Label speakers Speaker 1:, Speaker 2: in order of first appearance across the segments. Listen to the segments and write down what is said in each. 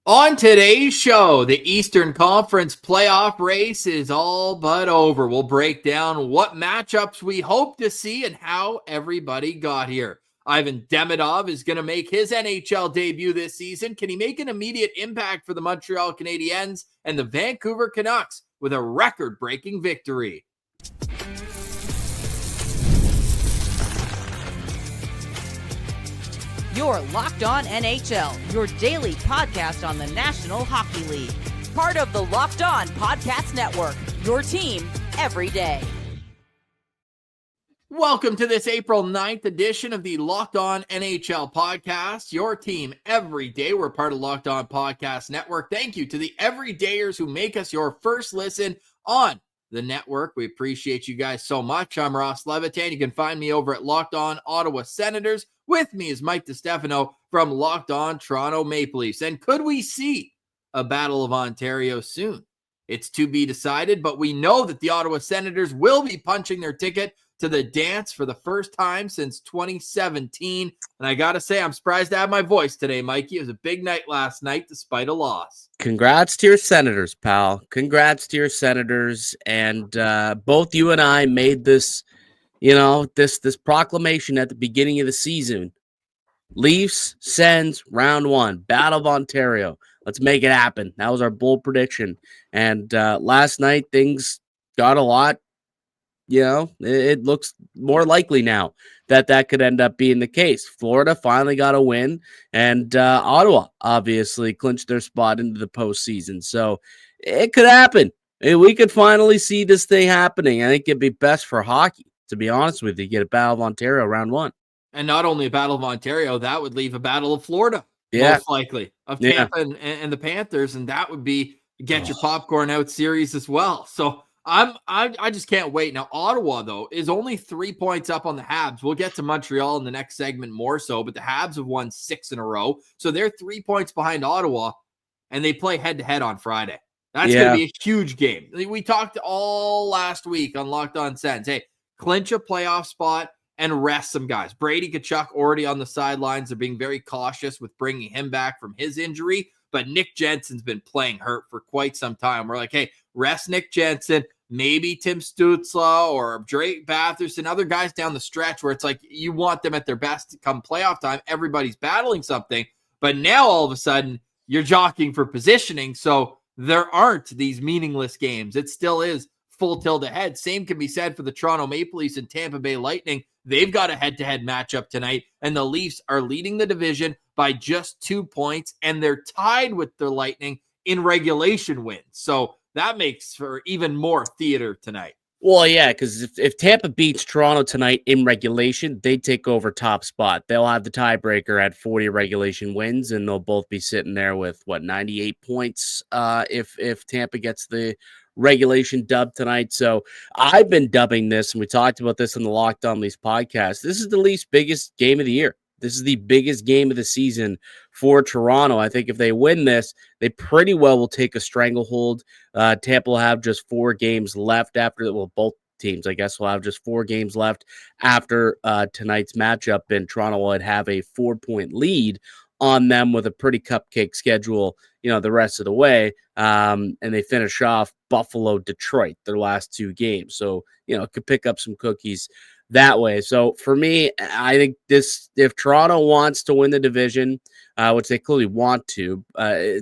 Speaker 1: On today's show, the Eastern Conference playoff race is all but over. We'll break down what matchups we hope to see and how everybody got here. Ivan Demidov is going to make his NHL debut this season. Can he make an immediate impact for the Montreal Canadiens and the Vancouver Canucks with a record-breaking victory?
Speaker 2: You're Locked On NHL, your daily podcast on the National Hockey League. Part of the Locked On Podcast Network, your team every day.
Speaker 1: Welcome to this April 9th edition of the Locked On NHL podcast, your team every day. We're part of Locked On Podcast Network. Thank you to the everydayers who make us your first listen on the network. We appreciate you guys so much. I'm Ross Levitan. You can find me over at Locked On Ottawa Senators. With me is Mike DiStefano from Locked On Toronto Maple Leafs. And could we see a Battle of Ontario soon? It's to be decided, but we know that the Ottawa Senators will be punching their ticket to the dance for the first time since 2017. And I got to say, I'm surprised to have my voice today, Mikey. It was a big night last night despite a loss.
Speaker 3: Congrats to your Senators, pal. Congrats to your Senators. And both you and I made this, this proclamation at the beginning of the season. Leafs, Sens, round one, Battle of Ontario. Let's make it happen. That was our bold prediction. And last night, things got a lot. It looks more likely now that could end up being the case. Florida finally got a win, and Ottawa obviously clinched their spot into the postseason. So it could happen. We could finally see this thing happening. I think it'd be best for hockey, to be honest with you, get a Battle of Ontario round one.
Speaker 1: And not only a Battle of Ontario, that would leave a Battle of Florida, most likely, of Tampa and the Panthers, and that would be get your popcorn out series as well. So I just can't wait. Now, Ottawa, though, is only 3 points up on the Habs. We'll get to Montreal in the next segment more so, but the Habs have won 6 in a row. So they're 3 points behind Ottawa, and they play head-to-head on Friday. That's going to be a huge game. We talked all last week on Locked On Sens. Hey, clinch a playoff spot and rest some guys. Brady Tkachuk already on the sidelines. They're being very cautious with bringing him back from his injury, but Nick Jensen's been playing hurt for quite some time. We're like, hey, rest Nick Jensen. Maybe Tim Stützle or Drake Batherson, other guys down the stretch where it's like you want them at their best come playoff time. Everybody's battling something. But now all of a sudden you're jockeying for positioning. So there aren't these meaningless games. It still is full tilt ahead. Same can be said for the Toronto Maple Leafs and Tampa Bay Lightning. They've got a head-to-head matchup tonight, and the Leafs are leading the division by just 2 points, and they're tied with the Lightning in regulation wins. So that makes for even more theater tonight.
Speaker 3: Well, yeah, because if Tampa beats Toronto tonight in regulation, they take over top spot. They'll have the tiebreaker at 40 regulation wins, and they'll both be sitting there with, 98 points if Tampa gets the regulation dub tonight. So I've been dubbing this, and we talked about this on the Locked On Leafs podcast. This is the Leafs' biggest game of the year. This is the biggest game of the season for Toronto. I think if they win this, they pretty well will take a stranglehold. Tampa will have just 4 games left after, both teams, I guess, will have just 4 games left after tonight's matchup, and Toronto would have a 4-point lead on them with a pretty cupcake schedule, the rest of the way. And they finish off Buffalo, Detroit, their last 2 games. So, could pick up some cookies that way. So for me, I think if Toronto wants to win the division, which they clearly want to,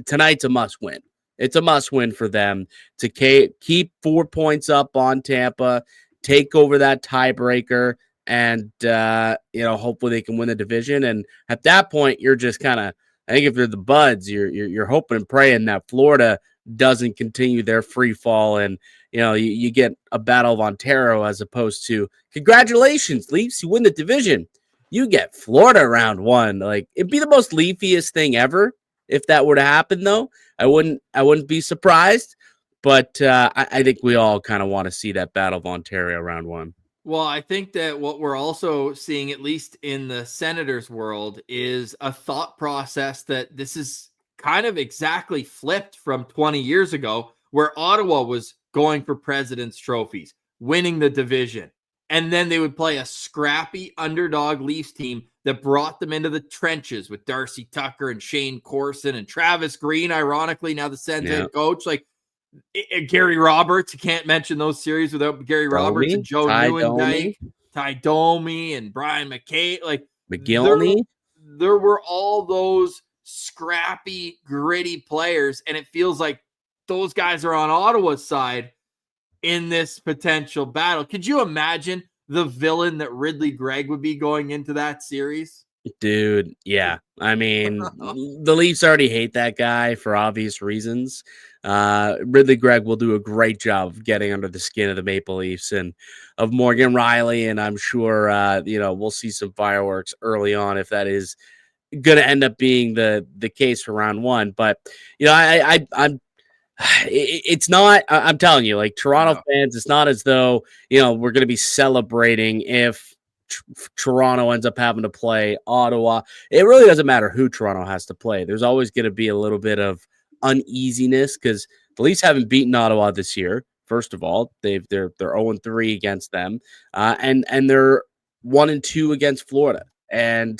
Speaker 3: tonight's a must win. It's a must win for them to keep 4 points up on Tampa, take over that tiebreaker, and hopefully they can win the division. And at that point, you're just kind of, I think if you're the Buds, you're hoping and praying that Florida doesn't continue their free fall, and you get a Battle of Ontario as opposed to congratulations, Leafs, you win the division. You get Florida round one. Like, it'd be the most Leafiest thing ever if that were to happen, though. I wouldn't be surprised, but I think we all kind of want to see that Battle of Ontario round one.
Speaker 1: Well, I think that what we're also seeing, at least in the Senators world, is a thought process that this is kind of exactly flipped from 20 years ago, where Ottawa was going for President's trophies, winning the division, and then they would play a scrappy underdog Leafs team that brought them into the trenches with Darcy Tucker and Shane Corson and Travis Green, ironically, now the Sens head coach. Like Gary Roberts, you can't mention those series without Gary Roberts and Joe Nieuwendyk, Ty Domi and Brian McKay. Like
Speaker 3: McGillney.
Speaker 1: There were all those scrappy, gritty players, and it feels like those guys are on Ottawa's side in this potential battle. Could you imagine the villain that Ridley Gregg would be going into that series?
Speaker 3: Dude, yeah. I mean, the Leafs already hate that guy for obvious reasons. Ridley Gregg will do a great job of getting under the skin of the Maple Leafs and of Morgan Riley, and I'm sure we'll see some fireworks early on if that is going to end up being the case for round one. But it's not. I'm telling you, like Toronto fans, it's not as though we're going to be celebrating if Toronto ends up having to play Ottawa. It really doesn't matter who Toronto has to play. There's always going to be a little bit of uneasiness because the Leafs haven't beaten Ottawa this year. First of all, they're 0-3 against them, and they're 1-2 against Florida. And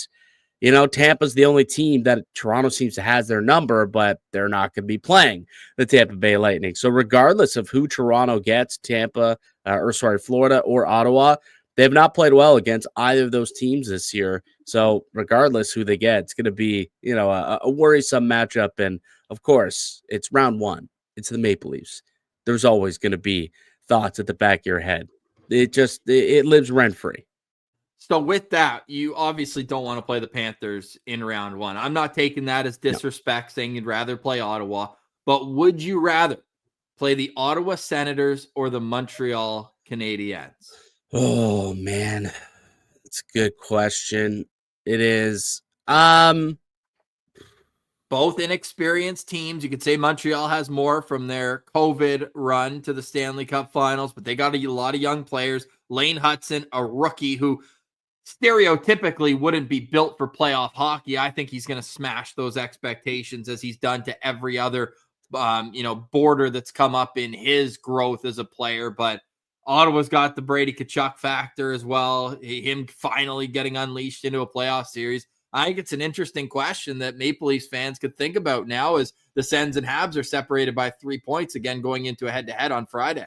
Speaker 3: Tampa's the only team that Toronto seems to has their number, but they're not going to be playing the Tampa Bay Lightning. So regardless of who Toronto gets, Florida or Ottawa, they have not played well against either of those teams this year. So regardless who they get, it's going to be, a worrisome matchup. And of course, it's round one. It's the Maple Leafs. There's always going to be thoughts at the back of your head. It lives rent-free.
Speaker 1: So with that, you obviously don't want to play the Panthers in round one. I'm not taking that as disrespect, saying you'd rather play Ottawa. But would you rather play the Ottawa Senators or the Montreal Canadiens?
Speaker 3: Oh, man. That's a good question. It is.
Speaker 1: Both inexperienced teams. You could say Montreal has more from their COVID run to the Stanley Cup Finals, but they got a lot of young players. Lane Hudson, a rookie who stereotypically wouldn't be built for playoff hockey. I think he's going to smash those expectations as he's done to every other, border that's come up in his growth as a player. But Ottawa's got the Brady Tkachuk factor as well. Him finally getting unleashed into a playoff series. I think it's an interesting question that Maple Leafs fans could think about now as the Sens and Habs are separated by 3 points again going into a head-to-head on Friday.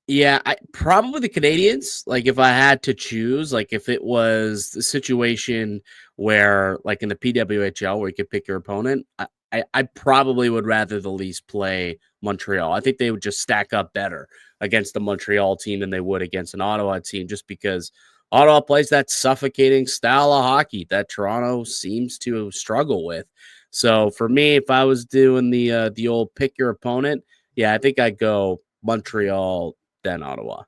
Speaker 3: Yeah, probably the Canadiens. Like if I had to choose, like if it was the situation where like in the PWHL where you could pick your opponent, I probably would rather the Leafs play Montreal. I think they would just stack up better against the Montreal team than they would against an Ottawa team just because Ottawa plays that suffocating style of hockey that Toronto seems to struggle with. So for me, if I was doing the old pick your opponent, I think I'd go Montreal than Ottawa.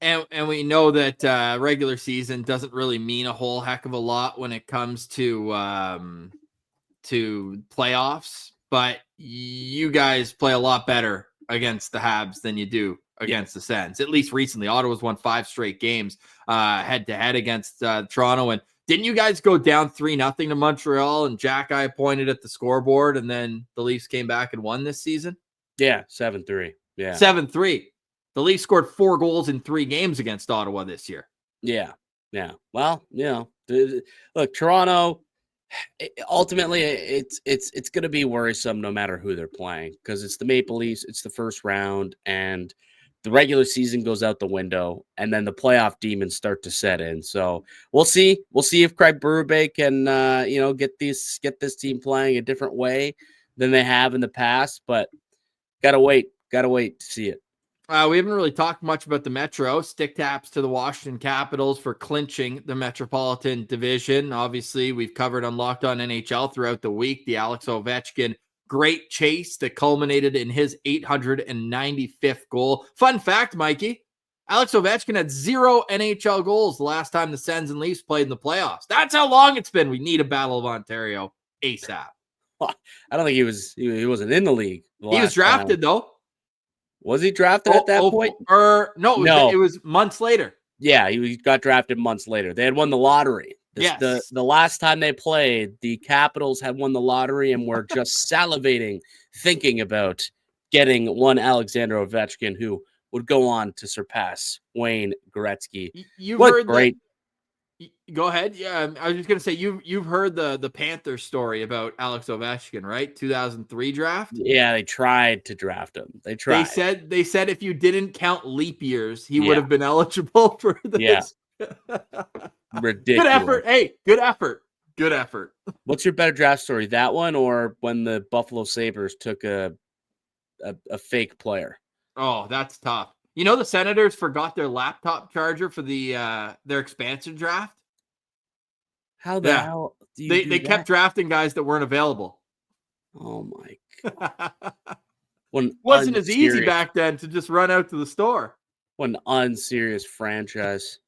Speaker 1: And we know that regular season doesn't really mean a whole heck of a lot when it comes to playoffs, but you guys play a lot better against the Habs than you do against the Sens. At least recently, Ottawa's won 5 straight games head-to-head against Toronto. And didn't you guys go down 3-0 to Montreal and Jack-Eye pointed at the scoreboard and then the Leafs came back and won this season?
Speaker 3: Yeah, 7-3. Yeah.
Speaker 1: 7-3. The Leafs scored 4 goals in 3 games against Ottawa this year.
Speaker 3: Yeah. Well, look, Toronto, ultimately, it's going to be worrisome no matter who they're playing because it's the Maple Leafs, it's the first round, and the regular season goes out the window, and then the playoff demons start to set in. So we'll see. We'll see if Craig Berube can, get this team playing a different way than they have in the past. But gotta wait to see it.
Speaker 1: We haven't really talked much about the Metro. Stick taps to the Washington Capitals for clinching the Metropolitan Division. Obviously, we've covered on Locked On NHL throughout the week. The Alex Ovechkin great chase that culminated in his 895th goal. Fun fact, Mikey, Alex Ovechkin had 0 NHL goals the last time the Sens and Leafs played in the playoffs. That's how long it's been. We need a Battle of Ontario ASAP.
Speaker 3: I don't think he wasn't in the league.
Speaker 1: He was drafted, though.
Speaker 3: Was he drafted at that point?
Speaker 1: No, it was months later.
Speaker 3: Yeah, he got drafted months later. They had won the lottery.
Speaker 1: Yes.
Speaker 3: The last time they played, the Capitals had won the lottery and were just salivating, thinking about getting one Alexander Ovechkin, who would go on to surpass Wayne Gretzky.
Speaker 1: You Go ahead. Yeah, I was just gonna say you've heard the Panthers story about Alex Ovechkin, right? 2003 draft.
Speaker 3: Yeah, they tried to draft him. They
Speaker 1: They
Speaker 3: tried.
Speaker 1: said if you didn't count leap years, he would
Speaker 3: Yeah.
Speaker 1: have been eligible for
Speaker 3: Yeah.
Speaker 1: this.
Speaker 3: Ridiculous.
Speaker 1: Good effort. Hey, good effort. Good effort.
Speaker 3: What's your better draft story? That one or when the Buffalo Sabres took a fake player?
Speaker 1: Oh, that's tough. You know, the Senators forgot their laptop charger for the their expansion draft.
Speaker 3: How the hell do you do
Speaker 1: they
Speaker 3: that?
Speaker 1: kept drafting guys that weren't available.
Speaker 3: Oh my
Speaker 1: Wasn't as easy back then to just run out to the store.
Speaker 3: What an unserious franchise.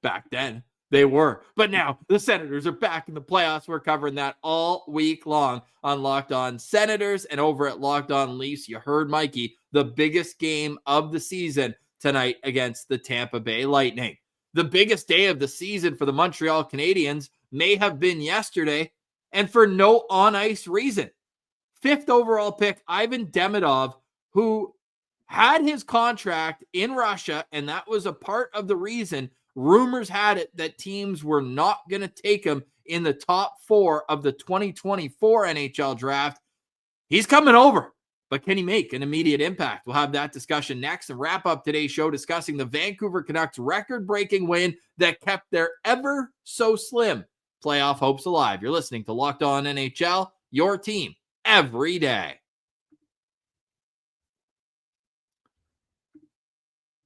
Speaker 1: Back then they were, but now the Senators are back in the playoffs. We're covering that all week long on Locked On Senators and over at Locked On Leafs. You heard Mikey, the biggest game of the season tonight against the Tampa Bay Lightning. The biggest day of the season for the Montreal Canadiens may have been yesterday, and for no on-ice reason. 5th overall pick, Ivan Demidov, who had his contract in Russia, and that was a part of the reason rumors had it that teams were not going to take him in the top 4 of the 2024 NHL draft. He's coming over, but can he make an immediate impact? We'll have that discussion next and wrap up today's show discussing the Vancouver Canucks record-breaking win that kept their ever so slim playoff hopes alive. You're listening to Locked On NHL, your team every day.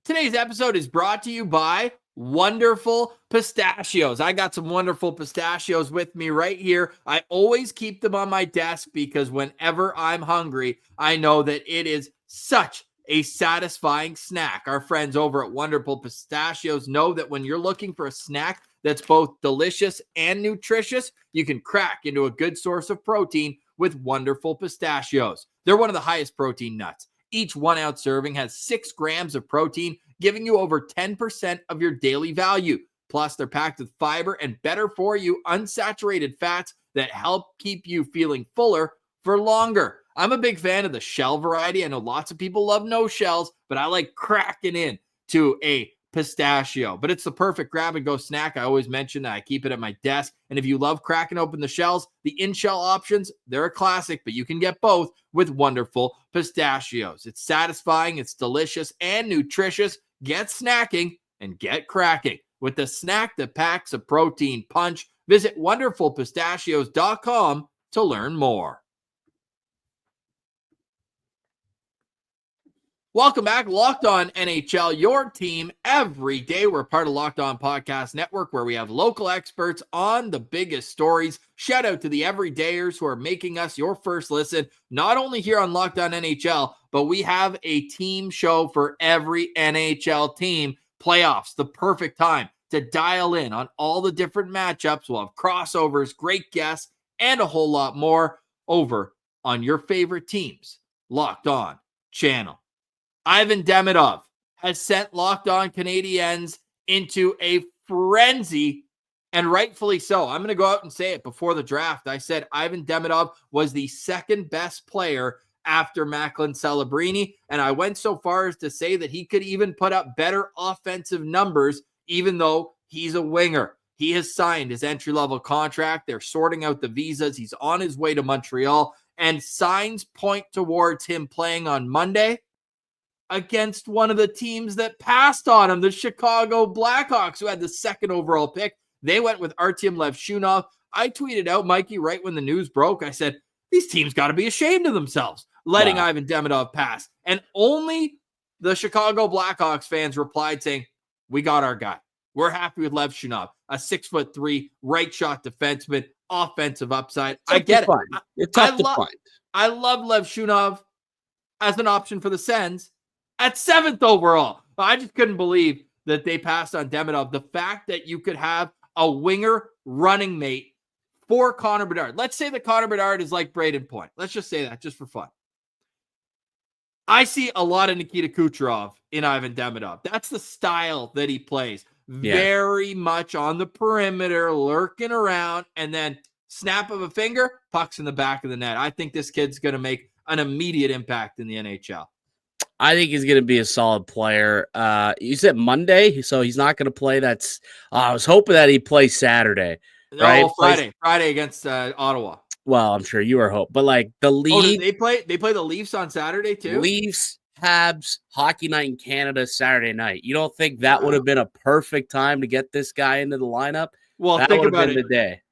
Speaker 1: Today's episode is brought to you by Wonderful Pistachios. I got some wonderful pistachios with me right here. I always keep them on my desk because whenever I'm hungry, I know that it is such a satisfying snack. Our friends over at Wonderful Pistachios know that when you're looking for a snack that's both delicious and nutritious, you can crack into a good source of protein with Wonderful Pistachios. They're one of the highest protein nuts. Each 1 ounce serving has 6 grams of protein, giving you over 10% of your daily value. Plus, they're packed with fiber and better for you unsaturated fats that help keep you feeling fuller for longer. I'm a big fan of the shell variety. I know lots of people love no shells, but I like cracking in to a pistachio. But it's the perfect grab and go snack. I always mention that I keep it at my desk. And if you love cracking open the shells, the in-shell options, they're a classic, but you can get both with Wonderful Pistachios. It's satisfying, it's delicious, and nutritious. Get snacking and get cracking with the snack that packs a protein punch. Visit wonderfulpistachios.com to learn more. Welcome back, Locked On NHL, your team every day. We're part of Locked On Podcast Network, where we have local experts on the biggest stories. Shout out to the everydayers who are making us your first listen, not only here on Locked On NHL, but we have a team show for every NHL team. Playoffs, the perfect time to dial in on all the different matchups. We'll have crossovers, great guests, and a whole lot more over on your favorite teams. Locked On channel. Ivan Demidov has sent Locked On Canadiens into a frenzy, and rightfully so. I'm going to go out and say it before the draft. I said Ivan Demidov was the second best player after Macklin Celebrini, and I went so far as to say that he could even put up better offensive numbers, even though he's a winger. He has signed his entry-level contract. They're sorting out the visas. He's on his way to Montreal, and signs point towards him playing on Monday against one of the teams that passed on him, the Chicago Blackhawks, who had the 2nd overall pick. They went with Artyom Levshunov. I tweeted out, Mikey, right when the news broke, I said, these teams got to be ashamed of themselves, letting Ivan Demidov pass. And only the Chicago Blackhawks fans replied saying, we got our guy. We're happy with Levshunov, a 6'3" right shot defenseman, offensive upside. I get it.
Speaker 3: It's tough to find.
Speaker 1: I love Levshunov as an option for the Sens at 7th overall. I just couldn't believe that they passed on Demidov. The fact that you could have a winger running mate for Connor Bedard. Let's say that Connor Bedard is like Braden Point. Let's just say that just for fun. I see a lot of Nikita Kucherov in Ivan Demidov. That's the style that he plays. Yeah. Very much on the perimeter, lurking around, and then snap of a finger, pucks in the back of the net. I think this kid's going to make an immediate impact in the NHL.
Speaker 3: I think he's going to be a solid player. You said Monday, so he's not going to play. I was hoping that he'd play Saturday, right?
Speaker 1: No, Friday against Ottawa.
Speaker 3: Well, I'm sure you were hoping, but like the league,
Speaker 1: they play the Leafs on Saturday too.
Speaker 3: Leafs, Habs, Hockey Night in Canada Saturday night. You don't think that would have been a perfect time to get this guy into the lineup?
Speaker 1: Well,
Speaker 3: that
Speaker 1: think about
Speaker 3: it. The day.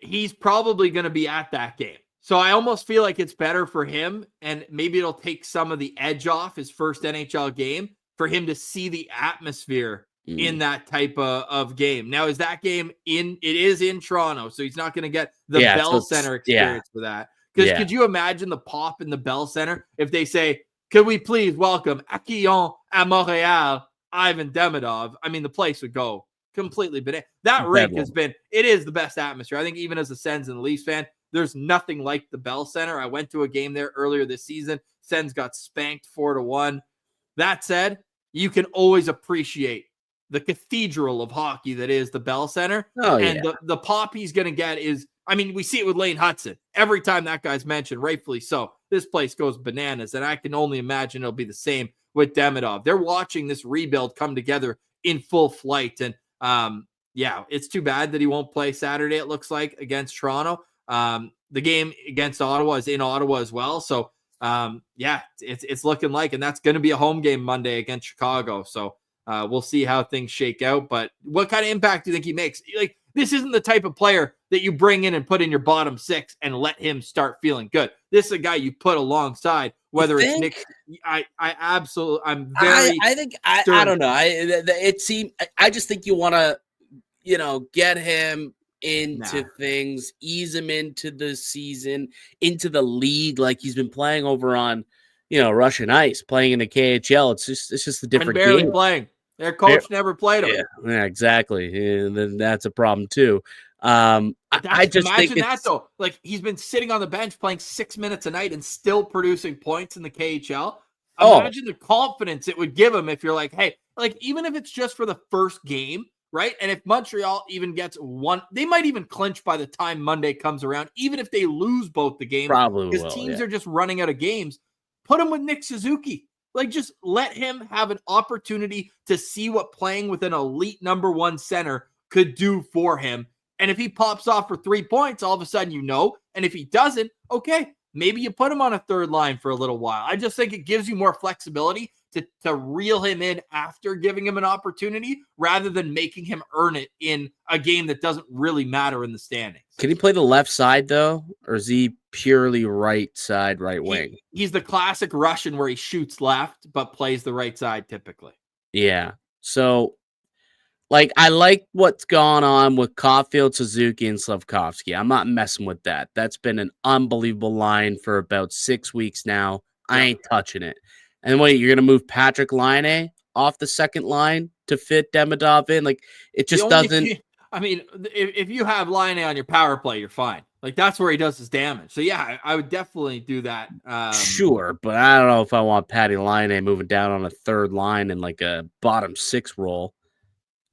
Speaker 1: He's probably going to be at that game. So I almost feel like it's better for him, and maybe it'll take some of the edge off his first NHL game for him to see the atmosphere in that type of game. Now, is that game it is in Toronto, so he's not going to get the Bell Center experience for that. Because could you imagine the pop in the Bell Center if they say, could we please welcome Accueillons à Montréal, Ivan Demidov? I mean, the place would go completely bananas. That rink it is the best atmosphere. I think even as a Sens and Leafs fan, there's nothing like the Bell Center. I went to a game there earlier this season. Sens got spanked 4-1. That said, you can always appreciate the cathedral of hockey that is the Bell Center. And the pop he's going to get is, I mean, we see it with Lane Hudson. Every time that guy's mentioned, rightfully so, this place goes bananas. And I can only imagine it'll be the same with Demidov. They're watching this rebuild come together in full flight. And it's too bad that he won't play Saturday, it looks like, against Toronto. The game against Ottawa is in Ottawa as well. So, it's looking like, and that's going to be a home game Monday against Chicago. So we'll see how things shake out. But what kind of impact do you think he makes? Like, this isn't the type of player that you bring in and put in your bottom six and let him start feeling good. This is a guy you put alongside, whether it's Nick. I
Speaker 3: don't know. I just think you want to, get him into things, ease him into the season, into the league, like he's been playing over on, Russian ice, playing in the KHL. It's just a different
Speaker 1: barely
Speaker 3: game.
Speaker 1: Playing. Their coach never played him.
Speaker 3: Yeah, exactly. And then that's a problem too. I just
Speaker 1: imagine that though. Like, he's been sitting on the bench playing 6 minutes a night and still producing points in the KHL. Imagine the confidence it would give him if you're like, hey, like, even if it's just for the first game, right? And if Montreal even gets one, they might even clinch by the time Monday comes around, even if they lose both the games.
Speaker 3: Probably
Speaker 1: because teams are just running out of games. Put him with Nick Suzuki. Like, just let him have an opportunity to see what playing with an elite number one center could do for him. And if he pops off for 3 points, all of a sudden, and if he doesn't, okay, maybe you put him on a third line for a little while. I just think it gives you more flexibility to reel him in after giving him an opportunity rather than making him earn it in a game that doesn't really matter in the standings.
Speaker 3: Can he play the left side, though? Or is he purely right side, right wing?
Speaker 1: He's the classic Russian where he shoots left but plays the right side typically.
Speaker 3: Yeah. So, like, I like what's gone on with Caulfield, Suzuki, and Slafkovsky. I'm not messing with that. That's been an unbelievable line for about 6 weeks now. I ain't touching it. And wait, you're going to move Patrick Laine off the second line to fit Demidov in? Like, it just doesn't.
Speaker 1: I mean, if you have Laine on your power play, you're fine. Like, that's where he does his damage. So, yeah, I would definitely do that.
Speaker 3: Sure, but I don't know if I want Patty Laine moving down on a third line in like a bottom six role.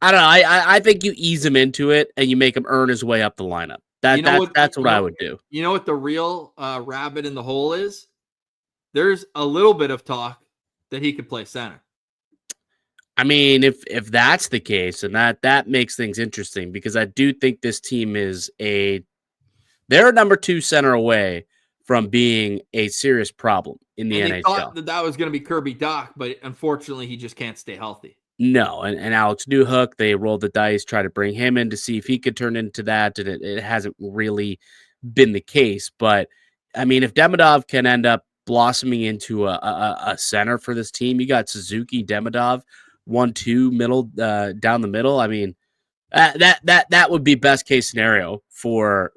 Speaker 3: I don't know. I think you ease him into it and you make him earn his way up the lineup. That's what I would do. You
Speaker 1: know what the real rabbit in the hole is? There's a little bit of talk that he could play center.
Speaker 3: I mean, if that's the case, and that makes things interesting, because I do think this team they're a number 2 center away from being a serious problem in the NHL. They thought
Speaker 1: that was going to be Kirby Dach, but unfortunately he just can't stay healthy.
Speaker 3: No, and Alex Newhook, they rolled the dice, try to bring him in to see if he could turn into that, and it hasn't really been the case. But, I mean, if Demidov can end up blossoming into a center for this team, you got Suzuki, Demidov, 1-2 middle, down the middle. I mean, that would be best case scenario for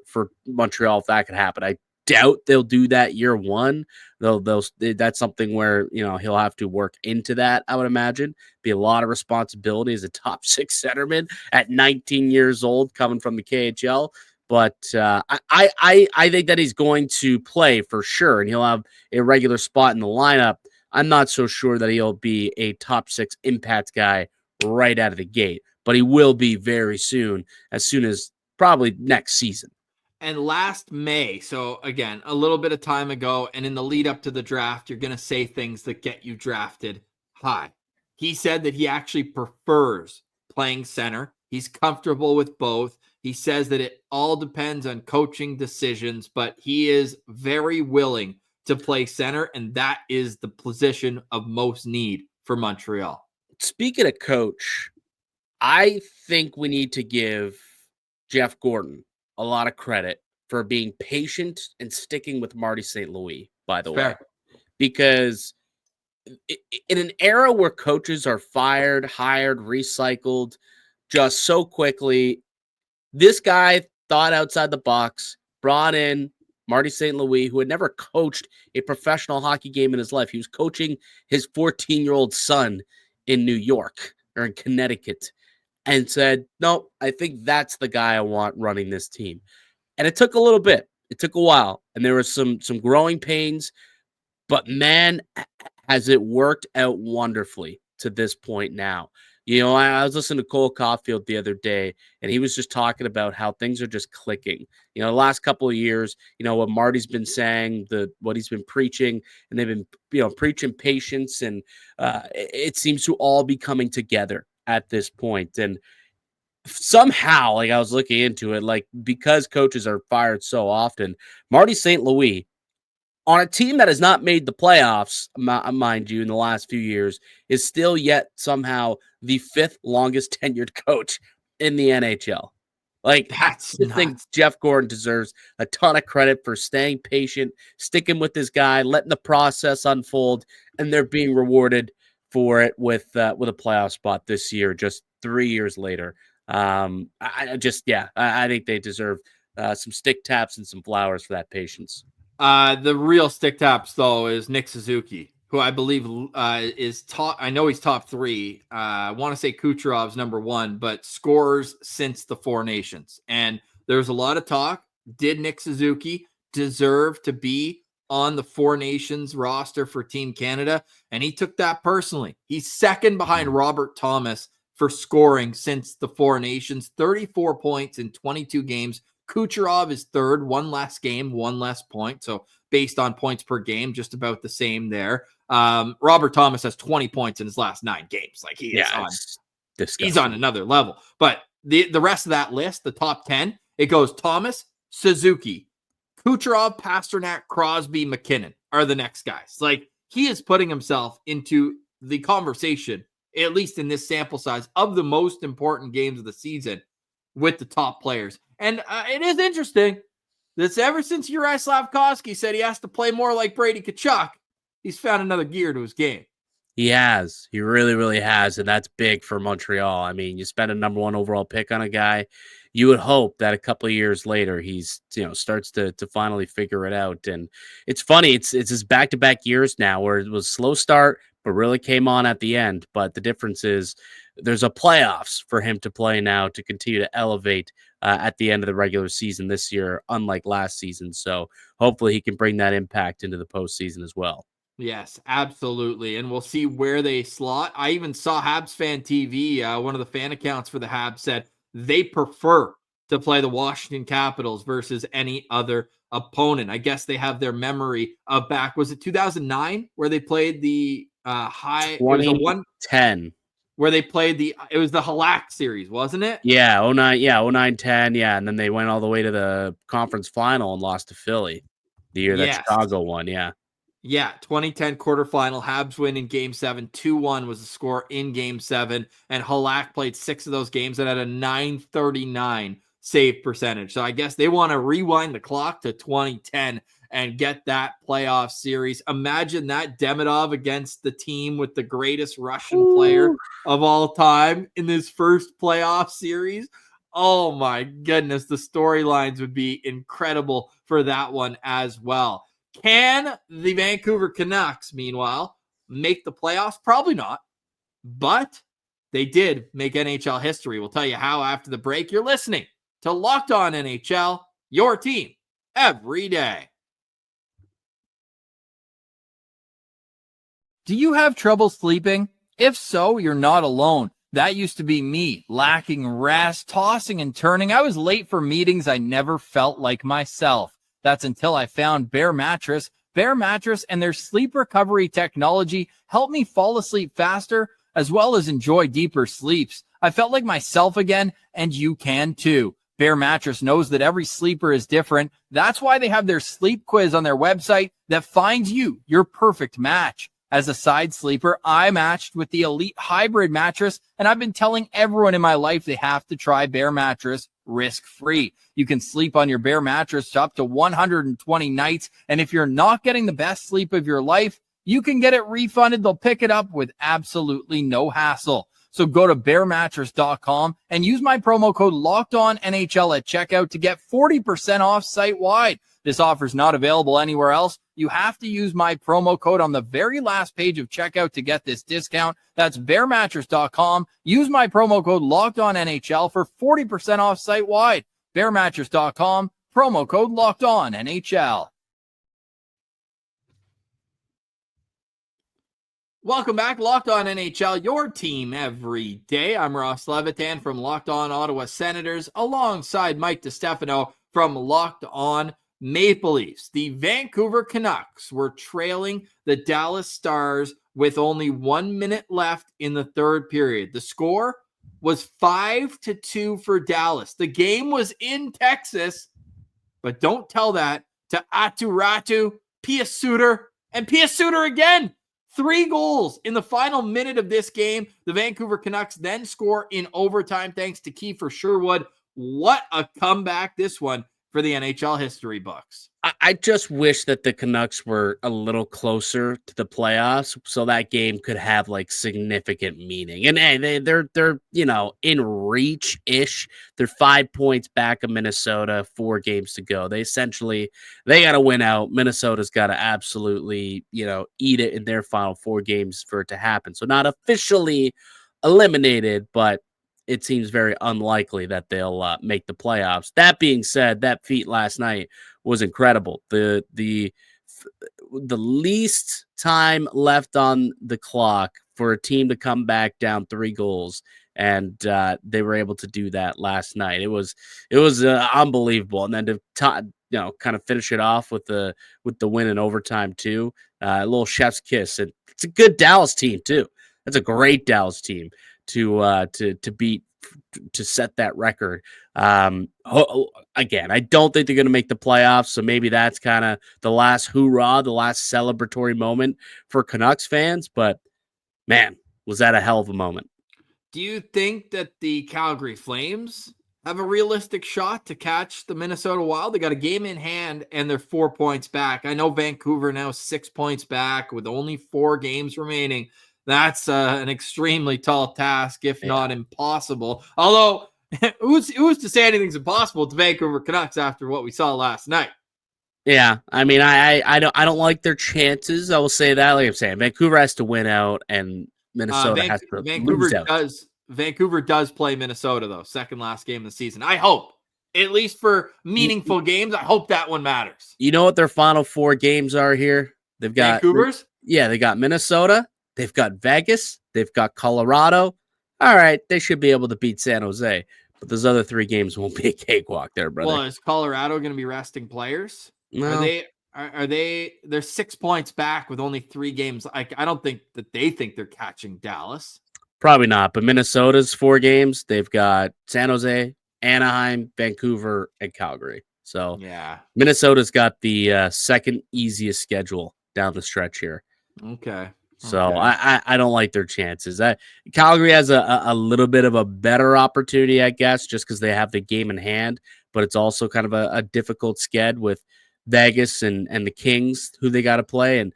Speaker 3: Montreal if that could happen. I doubt they'll do that year one. That's something where he'll have to work into that. I would imagine be a lot of responsibility as a top 6 centerman at 19 years old coming from the KHL. But I think that he's going to play for sure, and he'll have a regular spot in the lineup. I'm not so sure that he'll be a top 6 impact guy right out of the gate, but he will be very soon, as soon as probably next season.
Speaker 1: And last May, so again, a little bit of time ago, and in the lead up to the draft, you're going to say things that get you drafted high. He said that he actually prefers playing center. He's comfortable with both. He says that it all depends on coaching decisions, but he is very willing to play center, and that is the position of most need for Montreal.
Speaker 3: Speaking of coach, I think we need to give Jeff Gordon a lot of credit for being patient and sticking with Marty St. Louis, by the way, because in an era where coaches are fired, hired, recycled just so quickly, this guy thought outside the box, brought in Marty St. Louis, who had never coached a professional hockey game in his life. He was coaching his 14-year-old son in New York or in Connecticut, and said, no, I think that's the guy I want running this team. And it took a little bit. It took a while. And there was some growing pains. But man, has it worked out wonderfully to this point now. You know, I was listening to Cole Caulfield the other day, and he was just talking about how things are just clicking. You know, the last couple of years, you know, what Marty's been saying, what he's been preaching, and they've been, you know, preaching patience, and it seems to all be coming together at this point. And somehow, like I was looking into it, like because coaches are fired so often, Marty St. Louis on a team that has not made the playoffs, mind you, in the last few years, is still yet somehow the 5th longest tenured coach in the NHL. Like,
Speaker 1: that's
Speaker 3: I think Jeff Gordon deserves a ton of credit for staying patient, sticking with this guy, letting the process unfold, and they're being rewarded for it with a playoff spot this year, just 3 years later. I think they deserve some stick taps and some flowers for that patience.
Speaker 1: The real stick taps, though, is Nick Suzuki, who I believe is top. I know he's top 3. I want to say Kucherov's number 1, but scores since the Four Nations. And there's a lot of talk. Did Nick Suzuki deserve to be on the Four Nations roster for Team Canada? And he took that personally. He's second behind Robert Thomas for scoring since the Four Nations, 34 points in 22 games. Kucherov is third, 1 less game, 1 less point. So based on points per game, just about the same there. Robert Thomas has 20 points in his last 9 games. Like he's on another level. But the rest of that list, the top 10, it goes Thomas, Suzuki, Kucherov, Pasternak, Crosby, McKinnon are the next guys. Like he is putting himself into the conversation, at least in this sample size, of the most important games of the season with the top players. And it is interesting that ever since Uri Slafkovsky said he has to play more like Brady Tkachuk, he's found another gear to his game.
Speaker 3: He has. He really, really has. And that's big for Montreal. I mean, you spend a number 1 overall pick on a guy, you would hope that a couple of years later he's, you know, starts to finally figure it out. And it's funny, it's his back-to-back years now where it was slow start, but really came on at the end. But the difference is there's a playoffs for him to play now to continue to elevate at the end of the regular season this year, unlike last season. So hopefully he can bring that impact into the postseason as well.
Speaker 1: Yes, absolutely. And we'll see where they slot. I even saw Habs Fan TV. One of the fan accounts for the Habs said they prefer to play the Washington Capitals versus any other opponent. I guess they have their memory of back. Was it 2009 where they played the high?
Speaker 3: 2010.
Speaker 1: Where they played it was the Halak series, wasn't it?
Speaker 3: Yeah, 09, 10, yeah. And then they went all the way to the conference final and lost to Philly the year that Chicago won, yeah.
Speaker 1: Yeah, 2010 quarterfinal, Habs win in Game 7, 2-1 was the score in Game 7, and Halak played 6 of those games and had a .939 save percentage. So I guess they want to rewind the clock to 2010 and get that playoff series. Imagine that Demidov against the team with the greatest Russian player of all time in this first playoff series. Oh my goodness, the storylines would be incredible for that one as well. Can the Vancouver Canucks, meanwhile, make the playoffs? Probably not, but they did make NHL history. We'll tell you how after the break. You're listening to Locked On NHL, your team every day. Do you have trouble sleeping? If so, you're not alone. That used to be me, lacking rest, tossing and turning. I was late for meetings. I never felt like myself. That's until I found Bear Mattress. Bear Mattress and their sleep recovery technology helped me fall asleep faster, as well as enjoy deeper sleeps. I felt like myself again, and you can too. Bear Mattress knows that every sleeper is different. That's why they have their sleep quiz on their website that finds you your perfect match. As a side sleeper, I matched with the Elite Hybrid mattress, and I've been telling everyone in my life they have to try Bear Mattress risk-free. You can sleep on your Bear Mattress up to 120 nights, and if you're not getting the best sleep of your life, you can get it refunded. They'll pick it up with absolutely no hassle. So go to bearmattress.com and use my promo code LOCKEDONNHL at checkout to get 40% off site-wide. This offer is not available anywhere else. You have to use my promo code on the very last page of checkout to get this discount. That's bearmattress.com. Use my promo code LOCKEDONNHL for 40% off site-wide. Bearmattress.com, promo code LOCKEDONNHL. Welcome back, Locked On NHL, your team every day. I'm Ross Levitan from Locked On Ottawa Senators, alongside Mike DiStefano from Locked On Maple Leafs. The Vancouver Canucks were trailing the Dallas Stars with only 1 minute left in the third period. The score was 5-2 for Dallas. The game was in Texas, but don't tell that to Aatu Räty, Pia Suter, and Pia Suter again. 3 goals in the final minute of this game. The Vancouver Canucks then score in overtime thanks to Kiefer Sherwood. What a comeback this one for the NHL history books.
Speaker 3: I just wish that the Canucks were a little closer to the playoffs so that game could have like significant meaning. And hey, they're in reach-ish. They're 5 points back of Minnesota, 4 games to go. They got to win out. Minnesota's got to absolutely, eat it in their final 4 games for it to happen. So not officially eliminated, but it seems very unlikely that they'll make the playoffs. That being said, that feat last night was incredible. The least time left on the clock for a team to come back down 3 goals, and they were able to do that last night. It was unbelievable, and then to kind of finish it off with the win in overtime too. A little chef's kiss, and it's a good Dallas team too. That's a great Dallas team to beat, to set that record. Again, I don't think they're going to make the playoffs, so maybe that's kind of the last hoorah, the last celebratory moment for Canucks fans. But man, was that a hell of a moment.
Speaker 1: Do you think that the Calgary Flames have a realistic shot to catch the Minnesota Wild? They got a game in hand and they're 4 points back. I know Vancouver now 6 points back with only 4 games remaining. That's an extremely tall task, if not impossible. Although, who's to say anything's impossible to Vancouver Canucks after what we saw last night?
Speaker 3: Yeah, I mean, I don't like their chances. I will say that. Like I'm saying, Vancouver has to win out, and Minnesota has to lose out.
Speaker 1: Vancouver does play Minnesota though, second last game of the season. I hope, at least for meaningful games, I hope that one matters.
Speaker 3: You know what their final 4 games are here? They've got
Speaker 1: Vancouver's.
Speaker 3: Yeah, they got Minnesota. They've got Vegas. They've got Colorado. All right, they should be able to beat San Jose. But those other 3 games won't be a cakewalk there, brother.
Speaker 1: Well, is Colorado going to be resting players?
Speaker 3: No.
Speaker 1: They're 6 points back with only 3 games. I don't think that they think they're catching Dallas.
Speaker 3: Probably not. But Minnesota's 4 games. They've got San Jose, Anaheim, Vancouver, and Calgary. So
Speaker 1: yeah,
Speaker 3: Minnesota's got the second easiest schedule down the stretch here.
Speaker 1: Okay.
Speaker 3: So I don't like their chances. Calgary has a little bit of a better opportunity, I guess, just because they have the game in hand. But it's also kind of a difficult sked with Vegas and the Kings, who they got to play. And,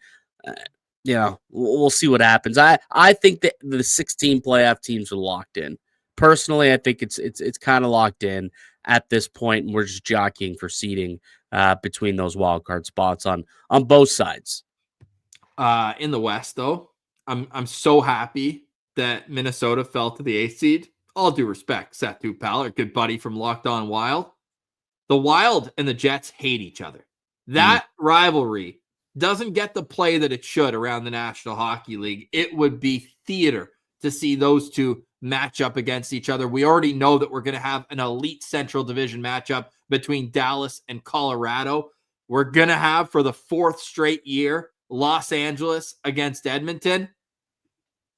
Speaker 3: we'll see what happens. I think that the 16 playoff teams are locked in. Personally, I think it's kind of locked in at this point, and we're just jockeying for seeding between those wild card spots on both sides.
Speaker 1: In the West, though, I'm so happy that Minnesota fell to the 8th seed. All due respect, Seth Tupal, our good buddy from Locked On Wild. The Wild and the Jets hate each other. That rivalry doesn't get the play that it should around the National Hockey League. It would be theater to see those two match up against each other. We already know that we're going to have an elite Central Division matchup between Dallas and Colorado. We're going to have, for the 4th straight year, Los Angeles against Edmonton.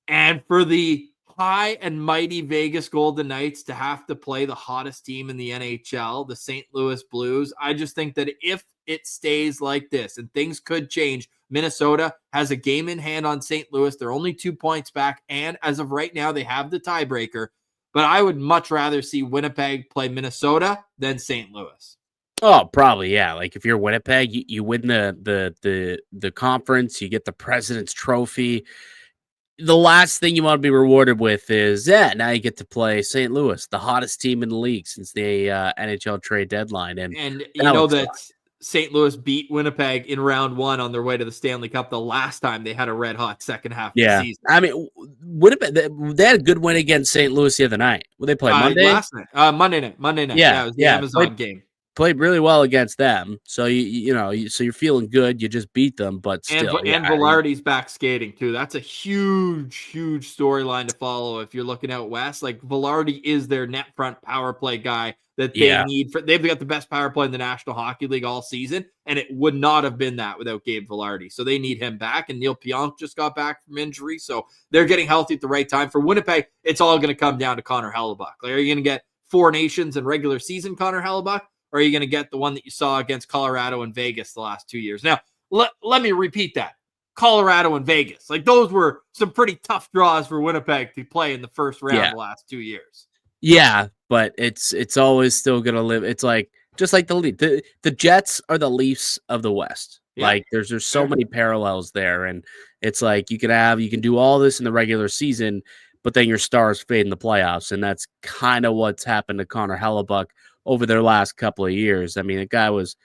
Speaker 1: And for the high and mighty Vegas Golden Knights to have to play the hottest team in the NHL, the St. Louis Blues, I just think that if it stays like this, and things could change, Minnesota has a game in hand on St. Louis. They're only 2 points back, and as of right now, they have the tiebreaker. But I would much rather see Winnipeg play Minnesota than St. Louis.
Speaker 3: Oh, probably, yeah. Like if you're Winnipeg, you win the conference, you get the President's Trophy. The last thing you want to be rewarded with is, now you get to play St. Louis, the hottest team in the league since the NHL trade deadline. And
Speaker 1: you know that St. Louis beat Winnipeg in round 1 on their way to the Stanley Cup the last time they had a red hot second half of the season.
Speaker 3: I mean, Winnipeg, they had a good win against St. Louis the other night. Will they play Monday?
Speaker 1: Last night. Monday night. Yeah, it was the Amazon game.
Speaker 3: Played really well against them, so so you're feeling good. You just beat them, but still.
Speaker 1: And Velarde's back skating too. That's a huge storyline to follow if you're looking out west. Like Velarde is their net front power play guy that they need. They've got the best power play in the National Hockey League all season, and it would not have been that without Gabe Velarde. So they need him back. And Neil Pionk just got back from injury, so they're getting healthy at the right time. For Winnipeg, it's all going to come down to Connor Hellebuyck. Like, are you going to get 4 Nations and regular season Connor Hellebuyck? Or are you going to get the one that you saw against Colorado and Vegas the last 2 years? Now, let me repeat that. Colorado and Vegas. Like, those were some pretty tough draws for Winnipeg to play in the first round the last 2 years.
Speaker 3: Yeah, but it's always still going to live. It's like, just like the Jets are the Leafs of the West. Yeah. Like, there's so many parallels there. And it's like you can do all this in the regular season, but then your stars fade in the playoffs. And that's kind of what's happened to Connor Hellebuyck over their last couple of years. I mean, the guy was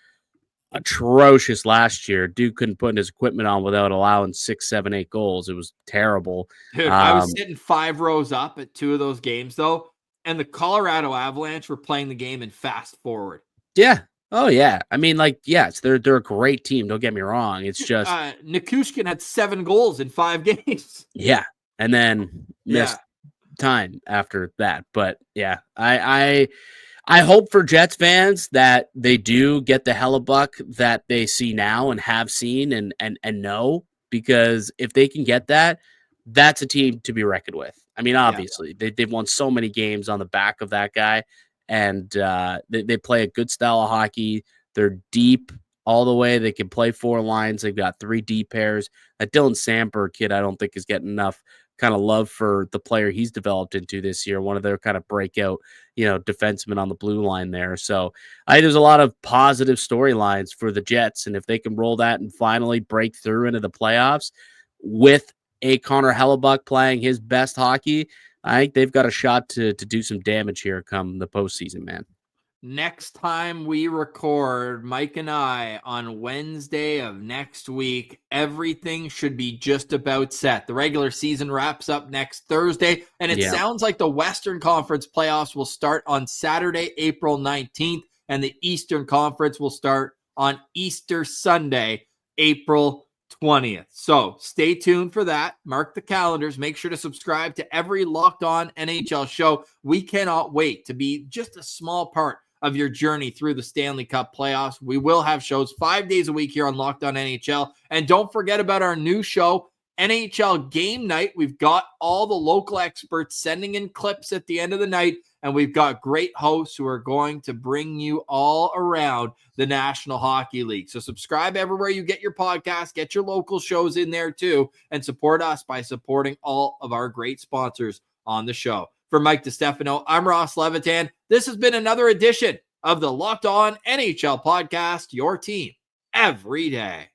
Speaker 3: atrocious last year. Dude couldn't put his equipment on without allowing 6, 7, 8 goals. It was terrible.
Speaker 1: Dude, I was sitting 5 rows up at 2 of those games, though, and the Colorado Avalanche were playing the game in fast forward.
Speaker 3: Yeah. Oh, yeah. I mean, like, yes, they're a great team. Don't get me wrong. It's just
Speaker 1: Nichushkin had 7 goals in 5 games.
Speaker 3: Yeah, and then missed time after that. But yeah, I hope for Jets fans that they do get the Hellebuyck that they see now and have seen and know, because if they can get that, that's a team to be reckoned with. I mean, obviously, they've won so many games on the back of that guy, and they play a good style of hockey. They're deep all the way. They can play 4 lines. They've got 3 deep pairs. That Dylan Samper kid, I don't think is getting enough kind of love for the player he's developed into this year, one of their kind of breakout, defensemen on the blue line there. So there's a lot of positive storylines for the Jets. And if they can roll that and finally break through into the playoffs with a Connor Hellebuyck playing his best hockey, I think they've got a shot to do some damage here come the postseason, man.
Speaker 1: Next time we record, Mike and I, on Wednesday of next week, everything should be just about set. The regular season wraps up next Thursday, and it sounds like the Western Conference playoffs will start on Saturday, April 19th, and the Eastern Conference will start on Easter Sunday, April 20th. So stay tuned for that. Mark the calendars. Make sure to subscribe to every Locked On NHL show. We cannot wait to be just a small part of your journey through the Stanley Cup playoffs. We will have shows 5 days a week here on Locked On NHL. And don't forget about our new show, NHL Game Night. We've got all the local experts sending in clips at the end of the night, and we've got great hosts who are going to bring you all around the National Hockey League. So subscribe everywhere you get your podcast, get your local shows in there too, and support us by supporting all of our great sponsors on the show. For Mike DiStefano, I'm Ross Levitan. This has been another edition of the Locked On NHL podcast, your team every day.